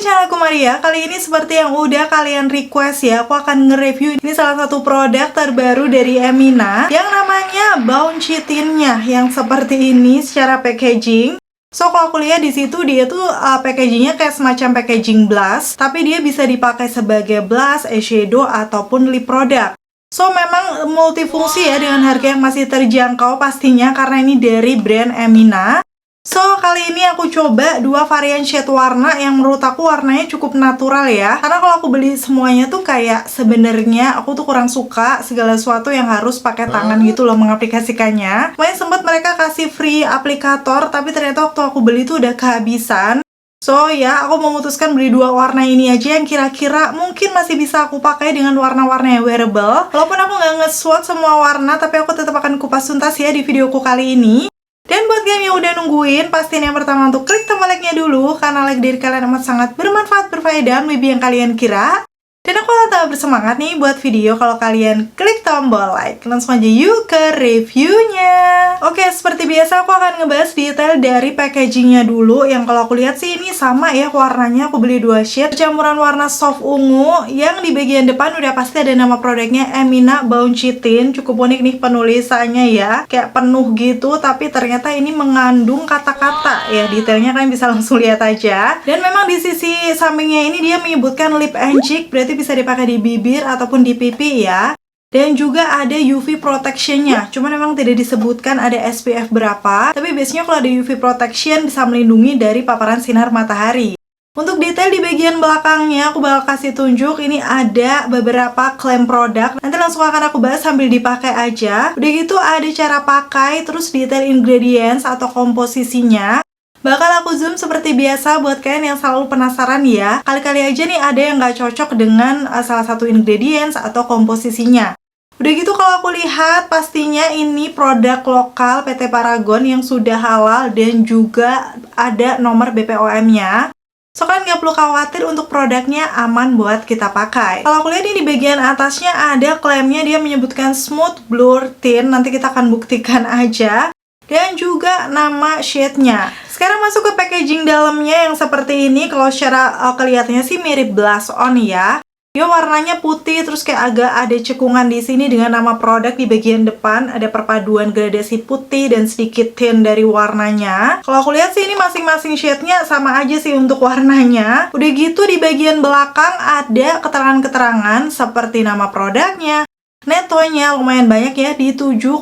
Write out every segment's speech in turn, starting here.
channelku Maria. Kali ini seperti yang udah kalian request ya, aku akan nge-review ini salah satu produk terbaru dari Emina yang namanya Bouncy Tin-nya yang seperti ini secara packaging. So kalau aku lihat di situ dia tuh packagingnya kayak semacam packaging blush, tapi dia bisa dipakai sebagai blush, eyeshadow ataupun lip product. So memang multifungsi ya dengan harga yang masih terjangkau pastinya karena ini dari brand Emina. So, kali ini aku coba dua varian shade warna yang menurut aku warnanya cukup natural ya. Karena kalau aku beli semuanya tuh kayak sebenarnya aku tuh kurang suka segala sesuatu yang harus pakai tangan gitu loh mengaplikasikannya. Kemarin sempat mereka kasih free aplikator, tapi ternyata waktu aku beli tuh udah kehabisan. So ya, aku memutuskan beli dua warna ini aja yang kira-kira mungkin masih bisa aku pakai dengan warna-warna yang wearable. Walaupun aku nggak nge-swatch semua warna, tapi aku tetap akan kupas tuntas ya di videoku kali ini. Dan buat kalian yang udah nungguin, pastiin yang pertama untuk klik tombol like-nya dulu, karena like dari kalian amat sangat bermanfaat, berfaedah, lebih yang kalian kira. Dan aku tetap bersemangat nih buat video kalau kalian klik tombol like. Langsung aja yuk ke reviewnya. Oke, seperti biasa aku akan ngebahas detail dari packagingnya dulu. Yang kalau aku lihat sih ini sama ya warnanya, aku beli dua shade. Campuran warna soft ungu, yang di bagian depan udah pasti ada nama produknya Emina Bouncy Tin. Cukup unik nih penulisannya ya, kayak penuh gitu, tapi ternyata ini mengandung kata-kata ya. Detailnya kalian bisa langsung lihat aja. Dan memang di sisi sampingnya ini dia menyebutkan lip and cheek, berarti bisa dipakai di bibir ataupun di pipi ya. Dan juga ada UV protectionnya, cuman memang tidak disebutkan ada SPF berapa, tapi biasanya kalau ada UV protection bisa melindungi dari paparan sinar matahari. Untuk detail di bagian belakangnya aku bakal kasih tunjuk, ini ada beberapa klaim produk, nanti langsung akan aku bahas sambil dipakai aja. Udah gitu ada cara pakai, terus detail ingredients atau komposisinya. Bakal aku zoom seperti biasa buat kalian yang selalu penasaran ya. Kali-kali aja nih ada yang nggak cocok dengan salah satu ingredients atau komposisinya. Udah gitu kalau aku lihat pastinya ini produk lokal PT Paragon yang sudah halal dan juga ada nomor BPOM-nya. So kalian nggak perlu khawatir untuk produknya aman buat kita pakai. Kalau aku lihat ini di bagian atasnya ada klaimnya, dia menyebutkan smooth blur tint, nanti kita akan buktikan aja. Dan juga nama shade-nya. Sekarang masuk ke packaging dalamnya yang seperti ini. Kalau secara kelihatannya sih mirip blush on ya. Dia warnanya putih, terus kayak agak ada cekungan di sini dengan nama produk di bagian depan. Ada perpaduan gradasi putih dan sedikit tint dari warnanya. Kalau aku lihat sih ini masing-masing shade-nya sama aja sih untuk warnanya. Udah gitu di bagian belakang ada keterangan-keterangan seperti nama produknya. Netonya lumayan banyak ya, di 7,4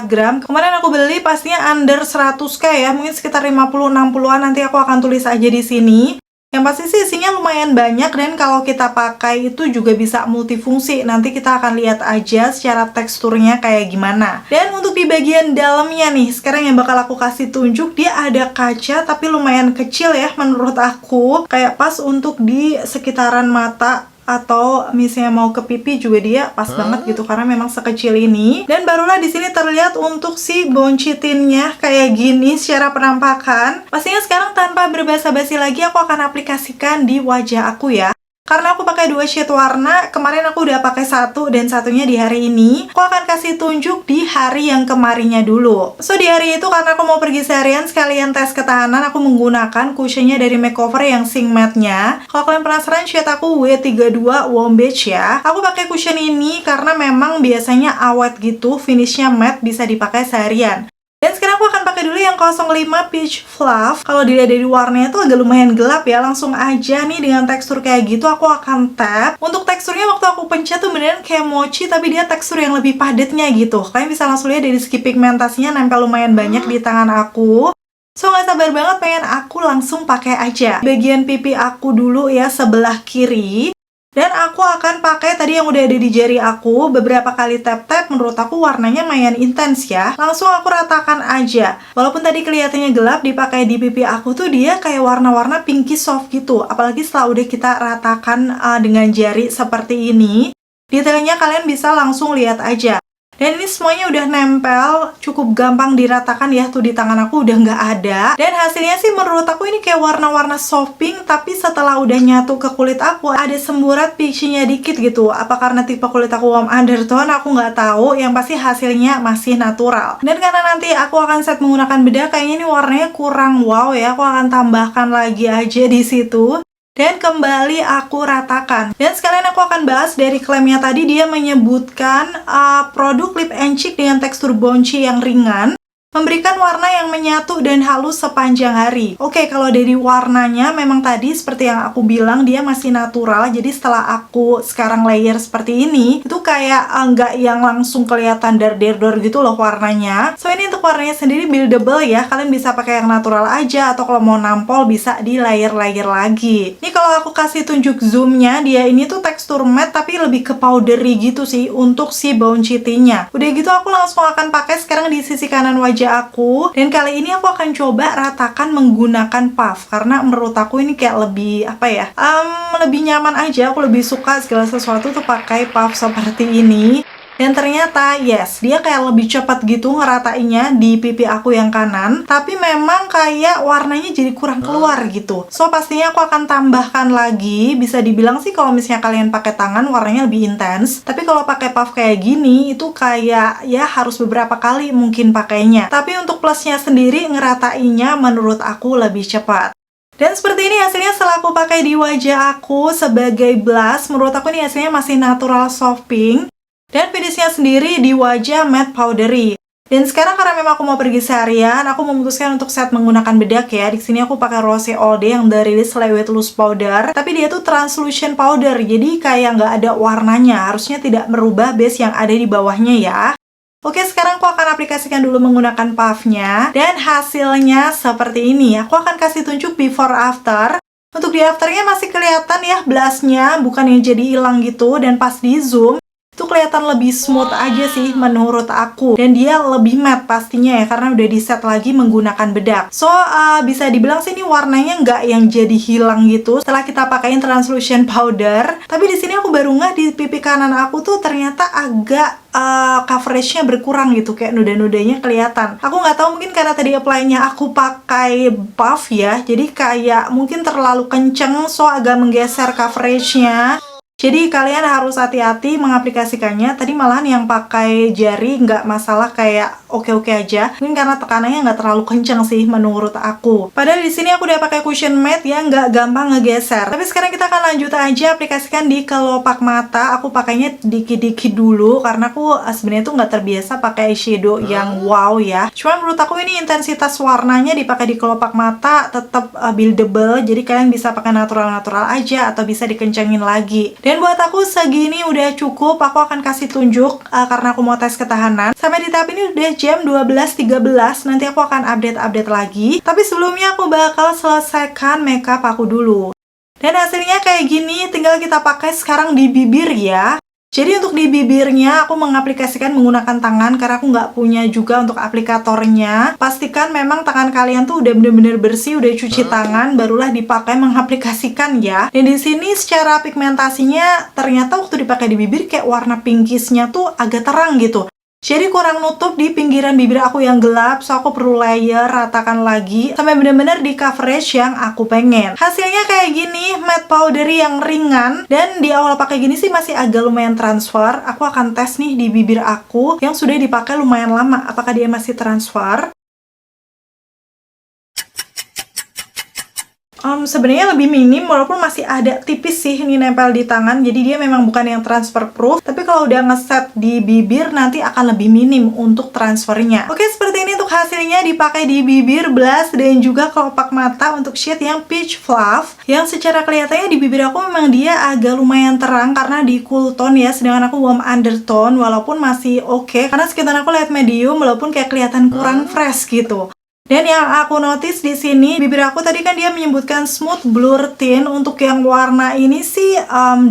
gram. Kemarin aku beli pastinya under 100k ya, mungkin sekitar 50-60an, nanti aku akan tulis aja di sini. Yang pasti sih isinya lumayan banyak, dan kalau kita pakai itu juga bisa multifungsi. Nanti kita akan lihat aja secara teksturnya kayak gimana. Dan untuk di bagian dalamnya nih, sekarang yang bakal aku kasih tunjuk, dia ada kaca tapi lumayan kecil ya menurut aku. Kayak pas untuk di sekitaran mata, atau misalnya mau ke pipi juga dia pas banget gitu karena memang sekecil ini. Dan barulah di sini terlihat untuk si Bouncy Tin-nya kayak gini secara penampakan. Pastinya sekarang tanpa berbasa-basi lagi aku akan aplikasikan di wajah aku ya. Karena aku pakai dua shade warna, kemarin aku udah pakai satu dan satunya di hari ini. Aku akan kasih tunjuk di hari yang kemarinnya dulu. So di hari itu karena aku mau pergi seharian sekalian tes ketahanan, aku menggunakan cushionnya dari makeover yang Sing Matte-nya. Kalau kalian penasaran shade aku W32 Warm Beige ya. Aku pakai cushion ini karena memang biasanya awet gitu, finishnya matte, bisa dipakai seharian. Dan sekarang aku akan pakai dulu yang 05 Peach Fluff. Kalau dilihat dari warnanya tuh agak lumayan gelap ya. Langsung aja nih dengan tekstur kayak gitu aku akan tap. Untuk teksturnya waktu aku pencet tuh beneran kayak mochi, tapi dia tekstur yang lebih padatnya gitu. Kalian bisa langsung lihat dari segi pigmentasinya nempel lumayan banyak di tangan aku. So gak sabar banget pengen aku langsung pakai aja. Bagian pipi aku dulu ya, sebelah kiri. Dan aku akan pakai tadi yang udah ada di jari aku, beberapa kali tap-tap. Menurut aku warnanya lumayan intens ya. Langsung aku ratakan aja. Walaupun tadi kelihatannya gelap, dipakai di pipi aku tuh dia kayak warna-warna pinky soft gitu. Apalagi setelah udah kita ratakan dengan jari seperti ini. Detailnya kalian bisa langsung lihat aja. Dan ini semuanya udah nempel, cukup gampang diratakan ya, tuh di tangan aku udah nggak ada. Dan hasilnya sih menurut aku ini kayak warna-warna soft pink, tapi setelah udah nyatu ke kulit aku, ada semburat peachy-nya dikit gitu. Apa karena tipe kulit aku warm undertone, aku nggak tahu, yang pasti hasilnya masih natural. Dan karena nanti aku akan set menggunakan bedak, kayaknya ini warnanya kurang wow ya, aku akan tambahkan lagi aja di situ. dan kembali aku ratakan. Dan sekalian aku akan bahas dari klaimnya tadi, dia menyebutkan produk lip and cheek dengan tekstur bouncy yang ringan, memberikan warna yang menyatu dan halus sepanjang hari. Oke, kalau dari warnanya memang tadi seperti yang aku bilang, dia masih natural. Jadi setelah aku sekarang layer seperti ini, itu kayak nggak yang langsung kelihatan dar-dar gitu loh warnanya. So ini untuk warnanya sendiri buildable ya. Kalian bisa pakai yang natural aja, atau kalau mau nampol bisa di layer-layer lagi. Ini kalau aku kasih tunjuk zoomnya, dia ini tuh tekstur matte tapi lebih ke powdery gitu sih untuk si bouncy tint-nya. Udah gitu aku langsung akan pakai sekarang di sisi kanan wajah aku, dan kali ini aku akan coba ratakan menggunakan puff karena menurut aku ini kayak lebih lebih nyaman aja. Aku lebih suka segala sesuatu tuh pakai puff seperti ini. Dan ternyata yes, dia kayak lebih cepat gitu ngeratainya di pipi aku yang kanan, tapi memang kayak warnanya jadi kurang keluar gitu. So pastinya aku akan tambahkan lagi. Bisa dibilang sih kalau misalnya kalian pakai tangan warnanya lebih intens, tapi kalau pakai puff kayak gini itu kayak ya harus beberapa kali mungkin pakainya. Tapi untuk plusnya sendiri, ngeratainya menurut aku lebih cepat. Dan seperti ini hasilnya setelah aku pakai di wajah aku sebagai blush. Menurut aku ini hasilnya masih natural soft pink. Dan finishnya sendiri di wajah matte powdery. Dan sekarang karena memang aku mau pergi seharian, aku memutuskan untuk set menggunakan bedak ya. Di sini aku pakai Rose All Day yang dari Slay With Loose Powder, tapi dia tuh translucent powder, jadi kayak nggak ada warnanya. Harusnya tidak merubah base yang ada di bawahnya ya. Oke, sekarang aku akan aplikasikan dulu menggunakan puffnya, dan hasilnya seperti ini. Aku akan kasih tunjuk before after. Untuk di afternya masih kelihatan ya blushnya, bukan yang jadi hilang gitu, dan pas di zoom itu kelihatan lebih smooth aja sih menurut aku. Dan dia lebih matte pastinya ya, karena udah di set lagi menggunakan bedak. So, bisa dibilang sih ini warnanya nggak yang jadi hilang gitu setelah kita pakaiin translucent powder. Tapi di sini aku baru nggak di pipi kanan aku tuh ternyata agak coveragenya berkurang gitu, kayak noda-nodanya kelihatan. Aku nggak tahu, mungkin karena tadi apply-nya aku pakai puff ya, jadi kayak mungkin terlalu kenceng, so agak menggeser coveragenya. Jadi kalian harus hati-hati mengaplikasikannya. Tadi malahan yang pakai jari nggak masalah, kayak oke-oke aja. Mungkin karena tekanannya nggak terlalu kenceng sih menurut aku. Padahal di sini aku udah pakai cushion matte yang nggak gampang ngegeser. Tapi sekarang kita akan lanjut aja aplikasikan di kelopak mata. Aku pakainya dikit-dikit dulu karena aku sebenarnya tuh nggak terbiasa pakai eyeshadow yang wow ya. Cuma menurut aku ini intensitas warnanya dipakai di kelopak mata tetap buildable. Jadi kalian bisa pakai natural-natural aja atau bisa dikencengin lagi. Dan buat aku segini udah cukup. Aku akan kasih tunjuk karena aku mau tes ketahanan. Sampai di tahap ini udah jam 12.13. Nanti aku akan update-update lagi. Tapi sebelumnya aku bakal selesaikan makeup aku dulu. Dan hasilnya kayak gini, tinggal kita pakai sekarang di bibir ya. Jadi untuk di bibirnya aku mengaplikasikan menggunakan tangan karena aku nggak punya juga untuk aplikatornya. Pastikan memang tangan kalian tuh udah bener-bener bersih, udah cuci tangan, barulah dipakai mengaplikasikan ya. Dan di sini secara pigmentasinya ternyata waktu dipakai di bibir kayak warna pinkisnya tuh agak terang gitu. Jadi kurang nutup di pinggiran bibir aku yang gelap, so aku perlu layer, ratakan lagi sampai bener-bener di coverage yang aku pengen. Hasilnya kayak gini, matte powdery yang ringan, dan di awal pakai gini sih masih agak lumayan transfer. Aku akan tes nih di bibir aku yang sudah dipakai lumayan lama, apakah dia masih transfer. Sebenarnya lebih minim, walaupun masih ada tipis sih ini nempel di tangan. Jadi dia memang bukan yang transfer proof, tapi kalau udah ngeset di bibir nanti akan lebih minim untuk transfernya. Oke, seperti ini untuk hasilnya dipakai di bibir, blush, dan juga kelopak mata untuk shade yang peach fluff. Yang secara kelihatannya di bibir aku memang dia agak lumayan terang karena di cool tone ya, sedangkan aku warm undertone, walaupun masih oke. Karena sekitar aku light medium, walaupun kayak kelihatan kurang fresh gitu. Dan yang aku notice di sini, bibir aku tadi kan dia menyebutkan smooth blur tint. Untuk yang warna ini sih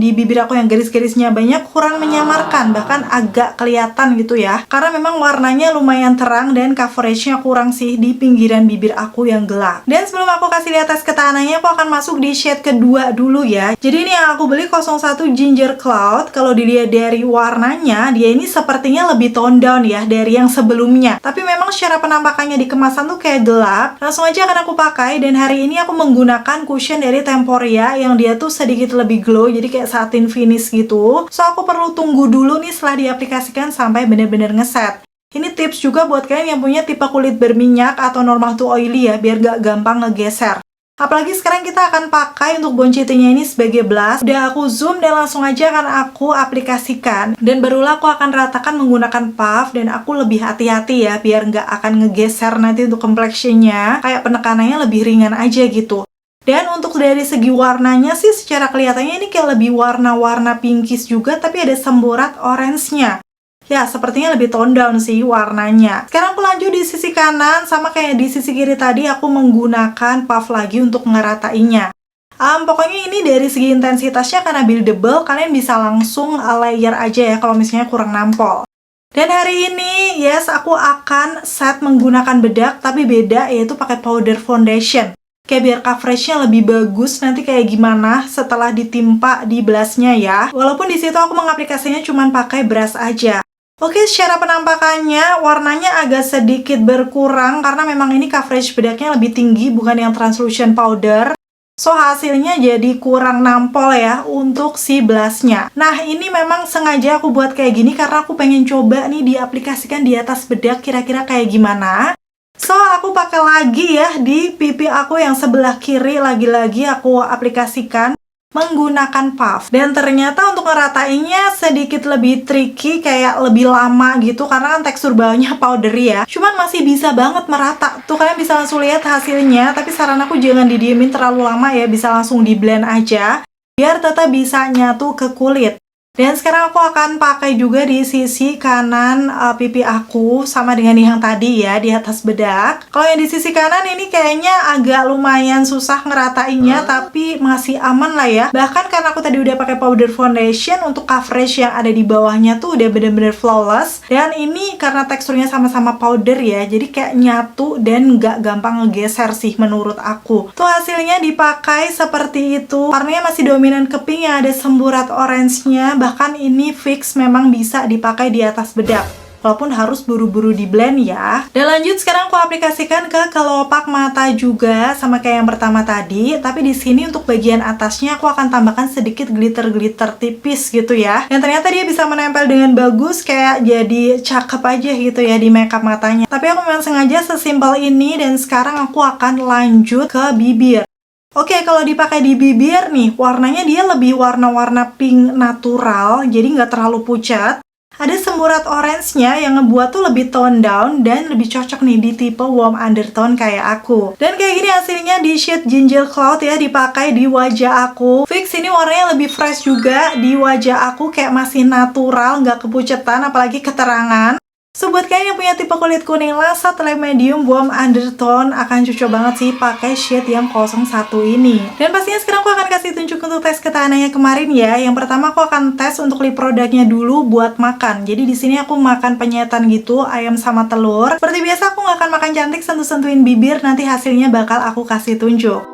di bibir aku yang garis-garisnya banyak kurang menyamarkan, bahkan agak kelihatan gitu ya. Karena memang warnanya lumayan terang dan coveragenya kurang sih di pinggiran bibir aku yang gelap. Dan sebelum aku kasih lihat tes ketahanannya, aku akan masuk di shade kedua dulu ya. Jadi ini yang aku beli 01 Ginger Cloud. Kalau dilihat dari warnanya, dia ini sepertinya lebih tone down ya dari yang sebelumnya. Tapi memang secara penampakannya di kemasan tuh kayak gelap. Langsung aja akan aku pakai, dan hari ini aku menggunakan cushion dari Temporia yang dia tuh sedikit lebih glow, jadi kayak satin finish gitu. So aku perlu tunggu dulu nih setelah diaplikasikan sampai bener-bener ngeset. Ini tips juga buat kalian yang punya tipe kulit berminyak atau normal to oily ya, biar gak gampang ngegeser. Apalagi sekarang kita akan pakai untuk boncitinnya ini sebagai blush. Udah aku zoom dan langsung aja akan aku aplikasikan. Dan barulah aku akan ratakan menggunakan puff. Dan aku lebih hati-hati ya, biar nggak akan ngegeser nanti untuk complexionnya. Kayak penekanannya lebih ringan aja gitu. Dan untuk dari segi warnanya sih secara kelihatannya ini kayak lebih warna-warna pinkish juga, tapi ada semburat orange-nya. Ya, sepertinya lebih tone down sih warnanya. Sekarang aku lanjut di sisi kanan, sama kayak di sisi kiri tadi aku menggunakan puff lagi untuk ngeratainya. Pokoknya ini dari segi intensitasnya karena buildable, kalian bisa langsung layer aja ya kalau misalnya kurang nampol. Dan hari ini, yes, aku akan set menggunakan bedak, tapi beda, yaitu pakai powder foundation. Kayak biar coveragenya lebih bagus nanti kayak gimana setelah ditimpa di blushnya ya. Walaupun di situ aku mengaplikasinya cuma pakai brush aja. Oke, secara penampakannya warnanya agak sedikit berkurang karena memang ini coverage bedaknya lebih tinggi, bukan yang translucent powder. So, hasilnya jadi kurang nampol ya untuk si blushnya. Nah, ini memang sengaja aku buat kayak gini karena aku pengen coba nih diaplikasikan di atas bedak kira-kira kayak gimana. So, aku pakai lagi ya di pipi aku yang sebelah kiri, lagi-lagi aku aplikasikan menggunakan puff. Dan ternyata untuk ngeratainya sedikit lebih tricky, kayak lebih lama gitu karena kan tekstur bawahnya powdery ya. Cuman masih bisa banget merata. Tuh kalian bisa langsung lihat hasilnya, tapi saran aku jangan didiemin terlalu lama ya, bisa langsung di blend aja biar tetap bisa nyatu ke kulit. Dan sekarang aku akan pakai juga di sisi kanan pipi aku, sama dengan yang tadi ya, di atas bedak. Kalau yang di sisi kanan ini kayaknya agak lumayan susah ngeratainya, tapi masih aman lah ya. Bahkan karena aku tadi udah pakai powder foundation, untuk coverage yang ada di bawahnya tuh udah bener-bener flawless. Dan ini karena teksturnya sama-sama powder ya, jadi kayak nyatu dan nggak gampang ngegeser sih menurut aku. Tuh hasilnya dipakai seperti itu. Warnanya masih dominan ke pink yang ada semburat orange-nya. Bahkan ini fix memang bisa dipakai di atas bedak. Walaupun harus buru-buru di blend ya. Dan lanjut sekarang aku aplikasikan ke kelopak mata juga sama kayak yang pertama tadi. Tapi di sini untuk bagian atasnya aku akan tambahkan sedikit glitter-glitter tipis gitu ya. Dan ternyata dia bisa menempel dengan bagus, kayak jadi cakep aja gitu ya di makeup matanya. Tapi aku memang sengaja sesimpel ini dan sekarang aku akan lanjut ke bibir. Oke, kalau dipakai di bibir nih, warnanya dia lebih warna-warna pink natural, jadi nggak terlalu pucat. Ada semburat orange-nya yang ngebuat tuh lebih tone down dan lebih cocok nih di tipe warm undertone kayak aku. Dan kayak gini hasilnya di shade Ginger Cloud ya, dipakai di wajah aku. Fix ini warnanya lebih fresh juga di wajah aku, kayak masih natural, nggak kepucetan, apalagi keterangan. So, buat kalian yang punya tipe kulit kuning lasat light medium warm undertone, akan cocok banget sih pakai shade yang 01 ini. Dan pastinya sekarang aku akan kasih tunjuk untuk tes ketahanannya kemarin ya. Yang pertama aku akan tes untuk lip produknya dulu buat makan. Jadi di sini aku makan penyetan gitu, ayam sama telur. Seperti biasa aku nggak akan makan cantik sentuh-sentuhin bibir, nanti hasilnya bakal aku kasih tunjuk.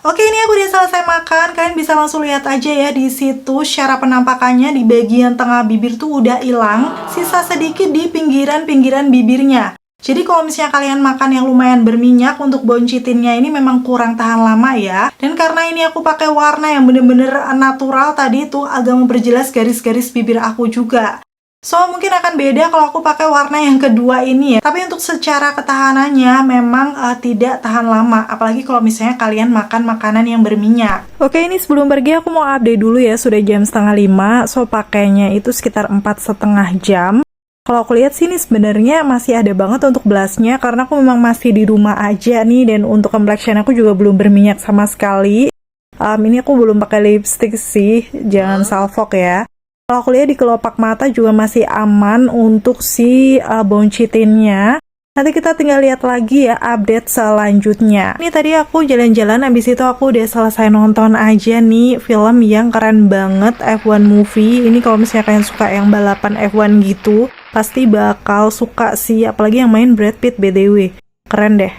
Oke, ini aku udah selesai makan. Kalian bisa langsung lihat aja ya di situ secara penampakannya di bagian tengah bibir tuh udah hilang, sisa sedikit di pinggiran-pinggiran bibirnya. Jadi kalau misalnya kalian makan yang lumayan berminyak, untuk boncitinnya ini memang kurang tahan lama ya. Dan karena ini aku pakai warna yang bener-bener natural tadi tuh, agak memperjelas garis-garis bibir aku juga. So, mungkin akan beda kalau aku pakai warna yang kedua ini ya. Tapi untuk secara ketahanannya memang tidak tahan lama. Apalagi kalau misalnya kalian makan makanan yang berminyak. Oke, ini sebelum pergi aku mau update dulu ya. Sudah jam 4:30. So, pakainya itu sekitar 4,5 jam. Kalau aku lihat sini sebenarnya masih ada banget untuk blushnya. Karena aku memang masih di rumah aja nih. Dan untuk complexion aku juga belum berminyak sama sekali. Ini aku belum pakai lipstick sih. Jangan salfok ya. Kalau aku lihat di kelopak mata juga masih aman untuk si boncitinnya. Nanti kita tinggal lihat lagi ya update selanjutnya. Ini tadi aku jalan-jalan, abis itu aku udah selesai nonton aja nih film yang keren banget, F1 movie. Ini kalau misalnya kalian suka yang balapan F1 gitu, pasti bakal suka sih, apalagi yang main Brad Pitt BTW. Keren deh.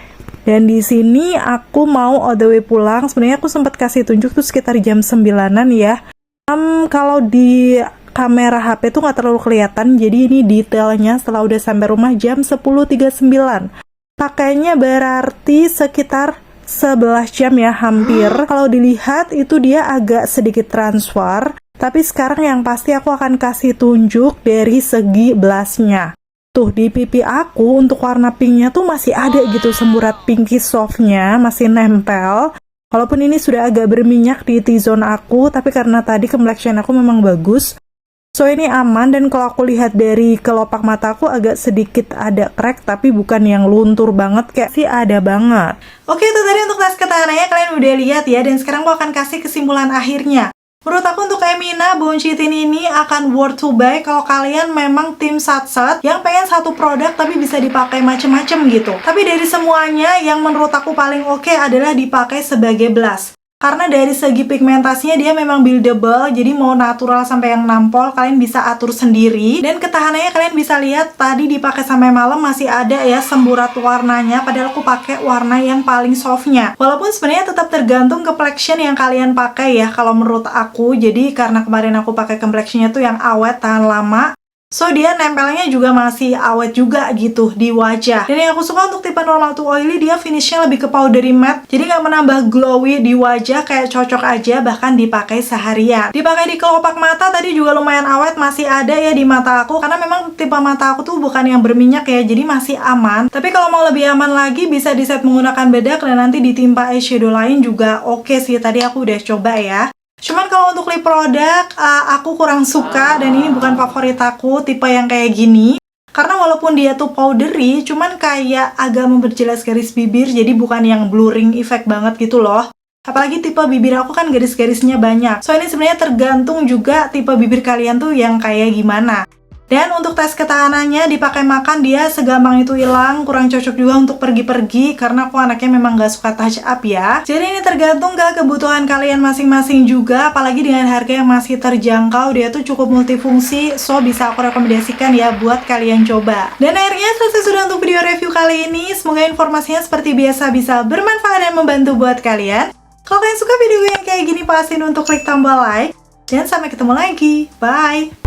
Dan di sini aku mau all the way pulang. Sebenarnya aku sempat kasih tunjuk tuh sekitar jam 9-an ya. Kalau di kamera HP tuh nggak terlalu kelihatan, jadi ini detailnya setelah udah sampai rumah jam 10.39. Pakainya berarti sekitar 11 jam ya hampir. Kalau dilihat itu dia agak sedikit transfer, tapi sekarang yang pasti aku akan kasih tunjuk dari segi blushnya. Tuh di pipi aku untuk warna pinknya tuh masih ada gitu semburat pinky softnya, masih nempel. Walaupun ini sudah agak berminyak di T-zone aku, tapi karena tadi complexion aku memang bagus, so ini aman. Dan kalau aku lihat dari kelopak mataku agak sedikit ada crack, tapi bukan yang luntur banget, kayak sih ada banget. Oke, itu tadi untuk tes ketahanannya, kalian udah lihat ya. Dan sekarang aku akan kasih kesimpulan akhirnya. Menurut aku untuk Emina, Bone Chitin ini akan worth to buy kalau kalian memang tim Satset yang pengen satu produk tapi bisa dipakai macem-macem gitu. Tapi dari semuanya, yang menurut aku paling oke adalah dipakai sebagai blush. Karena dari segi pigmentasinya dia memang buildable, jadi mau natural sampai yang nampol kalian bisa atur sendiri. Dan ketahanannya kalian bisa lihat tadi dipakai sampai malam masih ada ya semburat warnanya, padahal aku pakai warna yang paling softnya. Walaupun sebenarnya tetap tergantung complexion yang kalian pakai ya kalau menurut aku. Jadi karena kemarin aku pakai complexionnya tuh yang awet tahan lama, so dia nempelnya juga masih awet juga gitu di wajah. Dan yang aku suka untuk tipe normal to oily, dia finishnya lebih ke powdery matte, jadi nggak menambah glowy di wajah, kayak cocok aja bahkan dipakai seharian. Dipakai di kelopak mata tadi juga lumayan awet, masih ada ya di mata aku, karena memang tipe mata aku tuh bukan yang berminyak ya, jadi masih aman. Tapi kalau mau lebih aman lagi bisa di set menggunakan bedak dan nanti ditimpa eyeshadow lain juga oke sih. Tadi aku udah coba ya. Cuman kalau untuk lip product, aku kurang suka dan ini bukan favorit aku tipe yang kayak gini. Karena walaupun dia tuh powdery, cuman kayak agak memperjelas garis bibir, jadi bukan yang blurring effect banget gitu loh. Apalagi tipe bibir aku kan garis-garisnya banyak. So ini sebenarnya tergantung juga tipe bibir kalian tuh yang kayak gimana. Dan untuk tes ketahanannya dipakai makan dia segampang itu hilang, kurang cocok juga untuk pergi-pergi karena aku anaknya memang gak suka touch up ya. Jadi ini tergantung ke kebutuhan kalian masing-masing juga, apalagi dengan harga yang masih terjangkau, dia tuh cukup multifungsi, so bisa aku rekomendasikan ya buat kalian coba. Dan akhirnya selesai sudah untuk video review kali ini, semoga informasinya seperti biasa bisa bermanfaat dan membantu buat kalian. Kalau kalian suka video yang kayak gini, pastiin untuk klik tombol like, dan sampai ketemu lagi, bye!